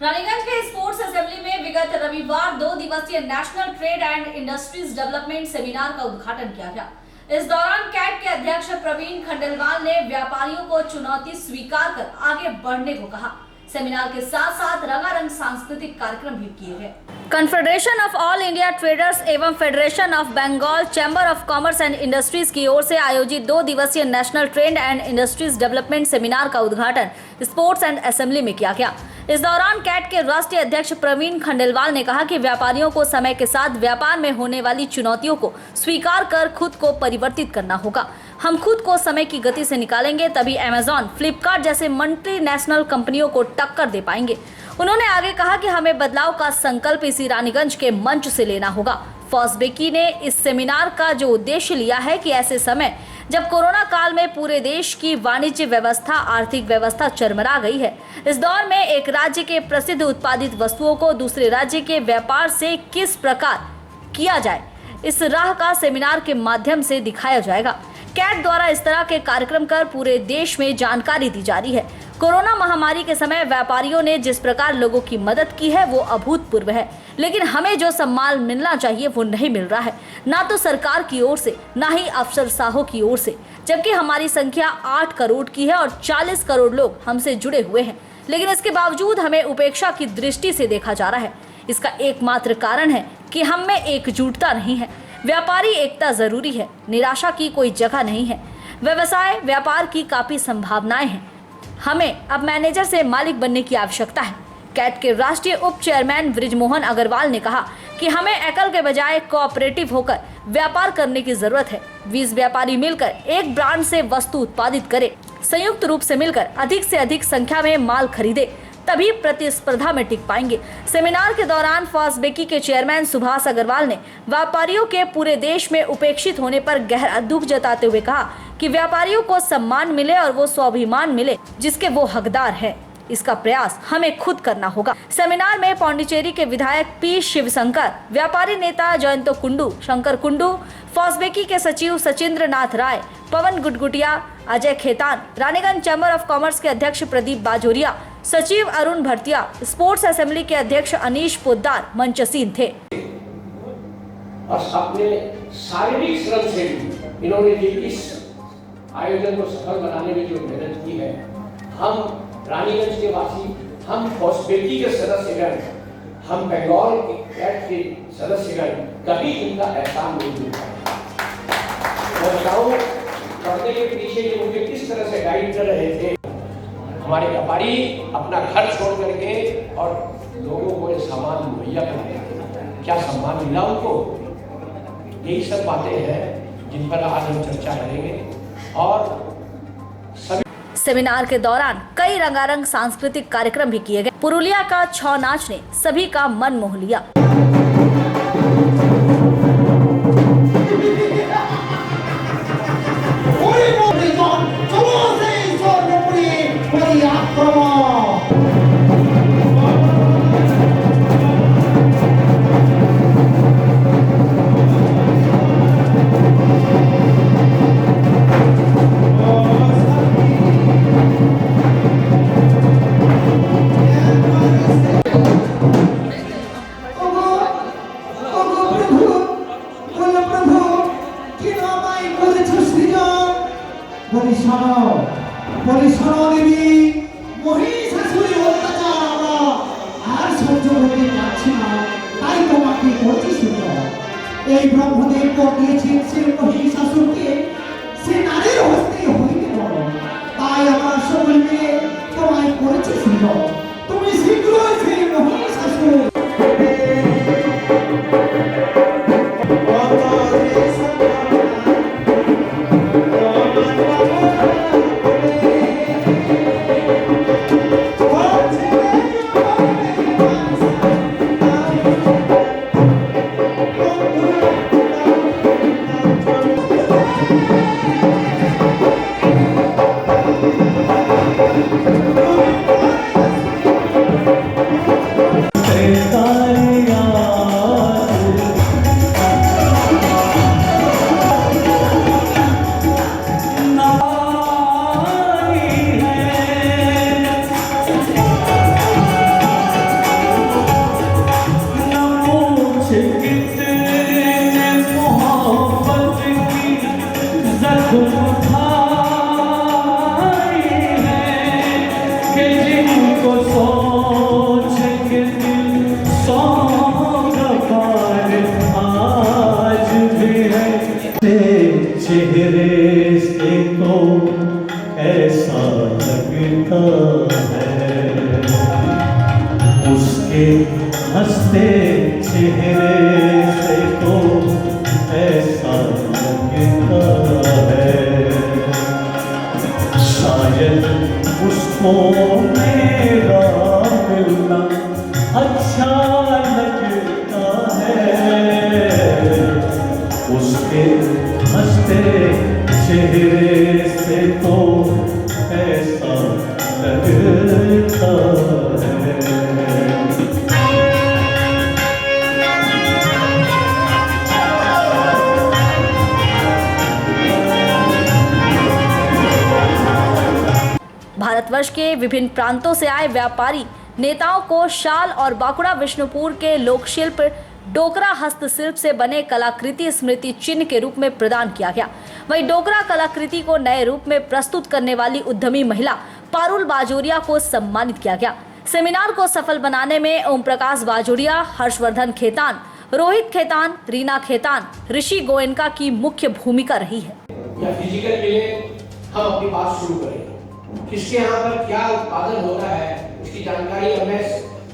रानीगंज के sports assembly में विगत रविवार 2 दिवसीय national trade and industries development seminar का उद्घाटन किया गया। इस दौरान कैट के अध्यक्ष प्रवीण खंडेलवाल ने व्यापारियों को चुनौती स्वीकार कर आगे बढ़ने को कहा। सेमिनार के साथ साथ रंगारंग सांस्कृतिक कार्यक्रम भी किए गए। Confederation of All India Traders एवं Federation of Bengal Chamber of Commerce and Industries की ओर से आयोजित 2 दिवसीय national trade and industries development seminar का उद्घाटन स्पोर्ट्स एंड असेंबली में किया गया। इस दौरान कैट के राष्ट्रीय अध्यक्ष प्रवीण खंडेलवाल ने कहा कि व्यापारियों को समय के साथ व्यापार में होने वाली चुनौतियों को स्वीकार कर खुद को परिवर्तित करना होगा। हम खुद को समय की गति से निकालेंगे, तभी अमेजॉन, फ्लिपकार्ट जैसे मल्टीनेशनल कंपनियों को टक्कर दे पाएंगे। उन्होंने आगे कहा कि हमें बदलाव का संकल्प इसी रानीगंज के मंच से लेना होगा। फॉस्बेकी ने इस सेमिनार का जो उद्देश्य लिया है कि ऐसे समय जब कोरोना काल में पूरे देश की वाणिज्य व्यवस्था, आर्थिक व्यवस्था चरमरा गई है, इस दौर में एक राज्य के प्रसिद्ध उत्पादित वस्तुओं को दूसरे राज्य के व्यापार से किस प्रकार किया जाए, इस राह का सेमिनार के माध्यम से दिखाया जाएगा। कैट द्वारा इस तरह के कार्यक्रम कर पूरे देश में जानकारी दी जा रही है। कोरोना महामारी के समय व्यापारियों ने जिस प्रकार लोगों की मदद की है वो अभूतपूर्व है, लेकिन हमें जो सम्मान मिलना चाहिए वो नहीं मिल रहा है, ना तो सरकार की ओर से, ना ही अफसरशाहों की ओर से। जबकि हमारी संख्या 8 करोड़ की है और 40 करोड़ लोग हमसे जुड़े हुए हैं, लेकिन इसके बावजूद हमें उपेक्षा की दृष्टि से देखा जा रहा है। इसका एकमात्र कारण है कि हम में एकजुटता नहीं है। व्यापारी एकता जरूरी है, निराशा की कोई जगह नहीं है। व्यवसाय व्यापार की काफी संभावनाएं हैं। हमें अब मैनेजर से मालिक बनने की आवश्यकता है। कैट के राष्ट्रीय उप चेयरमैन बृजमोहन अग्रवाल ने कहा कि हमें एकल के बजाय कोऑपरेटिव होकर व्यापार करने की जरूरत है। 20 व्यापारी मिलकर एक ब्रांड से वस्तु उत्पादित करें, संयुक्त रूप से मिलकर अधिक से अधिक संख्या में माल खरीदे, तभी प्रतिस्पर्धा में टिक पाएंगे। सेमिनार के दौरान फॉस्बेकी के चेयरमैन सुभाष अग्रवाल ने व्यापारियों के पूरे देश में उपेक्षित होने पर गहरा दुख जताते हुए कहा कि व्यापारियों को सम्मान मिले और वो स्वाभिमान मिले जिसके वो हकदार है। इसका प्रयास हमें खुद करना होगा। सेमिनार में पौंडीचेरी के विधायक पी शिवशंकर, व्यापारी नेता जयंतो कुंडू, शंकर कुंडू, फॉस्बेकी के सचिव Sachindra Nath Roy, Pawan Gutgutia, Ajay Khaitan, Raniganj chamber of commerce के अध्यक्ष प्रदीप बाजोरिया, सचिव अरुण भरतिया, स्पोर्ट्स असेंबली के अध्यक्ष अनीश पोद्दार मंचसीन थे। और अपने शारीरिक श्रम से भी इन्होंने इस आयोजन को सफल बनाने में जो मेहनत की है, हम रानीगंज के वासी, हम फॉस्बेकी के सदस्यगण, हम बंगाल के कैट के सदस्यगण कभी इनका एहसान नहीं मिल पाया। पढ़ने के पीछे ये मुझे किस तरह से गाइड कर रहे थे। हमारे व्यापारी अपना घर छोड़ करके और लोगों को सामान मुहैया कराते, क्या सम्मान मिला उनको? यही सब बातें हैं जिन पर आज हम चर्चा करेंगे। और सेमिनार के दौरान कई रंगारंग सांस्कृतिक कार्यक्रम भी किए गए। पुरुलिया का छौ नाच ने सभी का मन मोह लिया। এই ব্রহ্মদেব দিয়েছেন সে মহিষাসুরকে, সে নারীর হস্তে হইতে বড়। তাই আমার সকল মিলে তোমায় করেছে সুন্দর। তুমি শীঘ্রই সেই মহিষাসুর उसके हंसते चेहरे से तो ऐसा लगता है शायद उसको मेरा मिलना अच्छा लगता है। उसके हंसते चेहरे से तो ऐसा लगता है। भारतवर्ष के विभिन्न प्रांतों से आए व्यापारी नेताओं को शाल और बांकुड़ा विष्णुपुर के लोकशिल्प डोकरा हस्तशिल्प से बने कलाकृति स्मृति चिन्ह के रूप में प्रदान किया गया। वहीं डोकरा कलाकृति को नए रूप में प्रस्तुत करने वाली उद्यमी महिला पारुल बाजोरिया को सम्मानित किया गया। सेमिनार को सफल बनाने में ओम प्रकाश बाजोरिया, हर्षवर्धन खेतान, रोहित खेतान, रीना खेतान, ऋषि गोयनका की मुख्य भूमिका रही है। या फिजिकल मिले हम अपनी बात शुरू करें, किसके यहाँ पर क्या उत्पादन होता है उसकी जानकारी। और मैं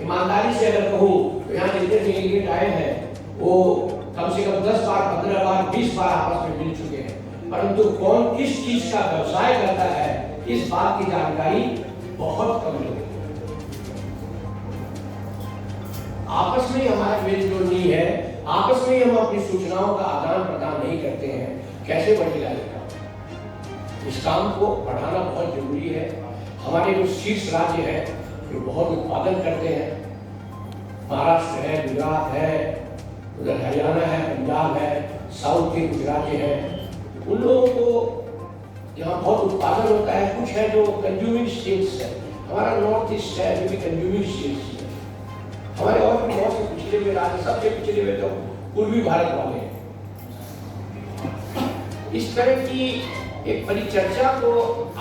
ईमानदारी से अगर कहूँ तो यहाँ जितने डेलीगेट आए हैं वो कम से कम 10 बार, 15 बार, 20 बार आपस में मिल चुके हैं, परंतु कौन किस चीज का व्यवसाय करता है इस बात की जानकारी बहुत कम लोगों को। आपस में हमारा मेल जोल नहीं है, आपस में हम अपनी सूचनाओं का आदान प्रदान नहीं करते हैं, कैसे बढ़ेगा ये काम। इस काम को बढ़ाना बहुत जरूरी है। हमारे जो शीर्ष राज्य है जो बहुत उत्पादन करते हैं, महाराष्ट्र है, गुजरात है, उधर हरियाणा है, पंजाब है, साउथ के कुछ राज्य हैं, उन लोगों को यहाँ बहुत उत्पादन होता है। कुछ है जो कंज्यूमिंग स्टेट्स है, हमारा नॉर्थ ईस्ट है जो भी कंज्यूमिंग स्टेट्स है। हमारे और भी बहुत से पिछड़े हुए राज्य, सबसे पिछड़े हुए तो पूर्वी भारत वाले हैं। इस तरह की एक परिचर्चा को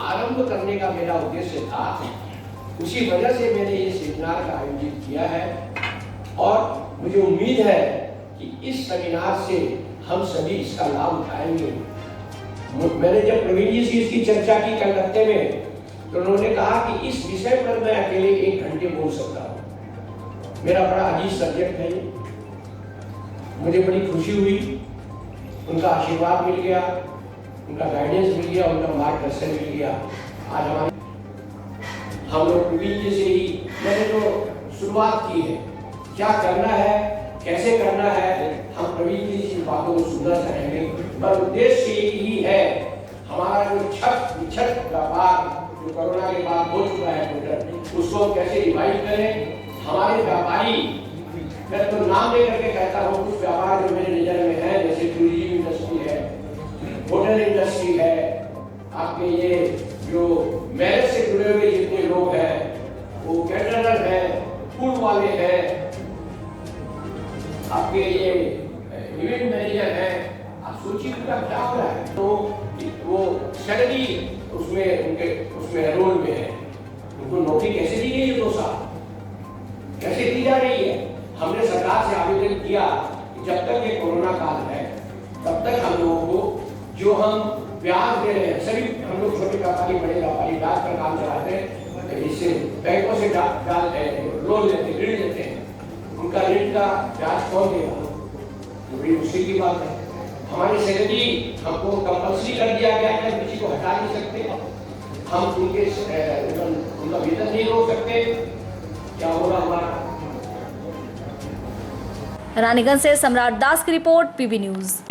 आरंभ करने का मेरा उद्देश्य था, उसी वजह से मैंने ये सेमिनार का आयोजित किया है। और मुझे उम्मीद है कि इस सेमिनार से हम सभी इसका लाभ उठाएंगे। मैंने जब प्रवीण जी से इसकी चर्चा की कलकत्ते में, तो उन्होंने कहा कि इस विषय पर मैं अकेले 1 घंटे बोल सकता हूँ। मेरा बड़ा अजीज सब्जेक्ट है ये, मुझे बड़ी खुशी हुई, उनका आशीर्वाद मिल गया, उनका गाइडेंस मिल गया, उनका मार्गदर्शन मिल गया। आज हमारे हम लोग प्रवीण जी से ही मैंने जो शुरुआत की है, क्या करना है, कैसे करना है, हम प्रवीण जी की बातों को सुनना चाहेंगे। पर उद्देश्य यही है, हमारा जो छठ व्यापार जो कोरोना के बाद हो चुका है टोटल, उसको हम कैसे रिवाइव करें। हमारे व्यापारी, मैं तो नाम लेकर के कहता हूँ, कुछ व्यापार जो मेरे नजर में है, जैसे टूरिज्म इंडस्ट्री है, होटल इंडस्ट्री है, आपके ये जो मैरिज से जुड़े हुए जितने लोग हैं, वो कैटरर हैं, फूड वाले हैं, आपके ये इवेंट मैनेजर हैं। आप सोचिए उनका क्या हो रहा है। तो वो सैलरी उसमें रोल में है, उनको नौकरी कैसे दी गई है 2 साल, कैसे दी जा रही है। हमने सरकार से आवेदन किया कि जब तक ये कोरोना काल है तब तक हम लोगों को जो हम ब्याज दे रहे हैं, सभी हम लोग छोटे व्यापारी, बड़े व्यापारी ब्याज पर काम चलाते हैं, इससे बैंकों से लोन लेते, ऋण लेते हैं, उनका ऋण का ब्याज कौन देगा, तो बड़ी मुश्किल की बात है। हमारी सैलरी हमको कंपल्सरी कर दिया गया है, किसी को हटा नहीं सकते, हम उनका वेतन नहीं रोक सकते। क्या होगा हमारा। रानीगंज से सम्राट दास की रिपोर्ट, पीबी न्यूज।